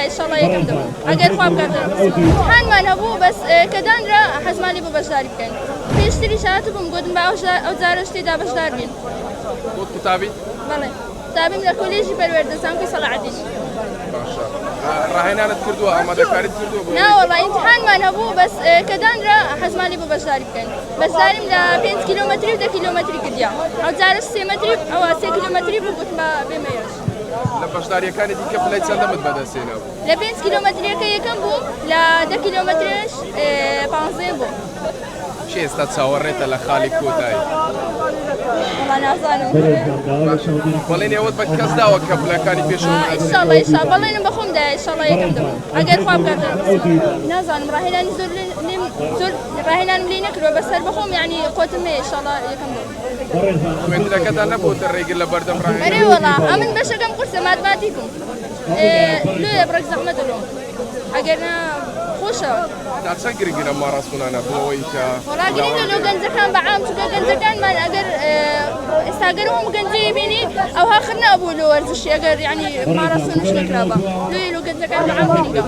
ان شاء الله یکم دو اگر خواب کردم امتحان ما نبوو بس کدان را حزمانی بو بەشداری بکەین پێشتری شات بووم گوتم بە ئەو جارشتێدا بەشدار بین بۆ قوتابی بەڵێ قوتابیم لە کۆلێژی پەروەردەسانکۆی سەڵاحەدین باشە ڕاهێنانت کردووە ئامادەکاریت کردووە بۆ ناوەڵی امتحانمان هەبوو بەس کەدان را حەزمانی بۆ بەشداری بکەین بەشداریم لە 5 کیلۆمەتری و 10 کیلۆمەتری کردیا ئەو جارش 3 مەتری ئەوە 3 کیلۆمەتری بوو گوتم بە بێمە یۆش لە بەشداریەکانی دیکە پلەی چەندەمت بەدەستێنەوە لە 5 کیلۆمەتریەکە یەکەم بوو لە 10 کیلۆمەترش 15 بوو چی ئێستا چاوەڕێتە لە خاڵی کۆتایی وەڵا نازانم بەڵێن ئێوەت بە کەس داوە کە پلەکانی پێشەوە ئینشاڵڵا ئینشاڵ بەڵێنم بەخۆمدا ئینشاڵڵا یەکەم دەبم ئەگەر خواب کاتە نازانم ڕاهێنانی زۆر ڕاهێنانم لێ نەکردووە بەسەر بەخۆم یعنی قۆتم هەیە ئینشاڵڵا یەکەم دەبم خوێندنەکەتان نەبووتە ڕێگر لە بەردەم ڕاهێنان بەرێ وەڵا ئەمن بەشەکەم قورسە ماتماتیکم لێ بڕێک زەحمەت دەلۆم ئەگەرنا خۆشەوە تا چەند گرنگە ماڕاستونانە بۆەوەی کە وەڵا گرنگە لەو گەنجەکان بەعام چونکە گەنجەکانمان ئەگەر ئێستاگەر هەم گەنجەی بینی ئەوها خڕ نابوو لە وەرزشی ئەگەر یعنی ماڕاستون شتێک کرابە لێ لەو گەنجەکان بەعام گرنگە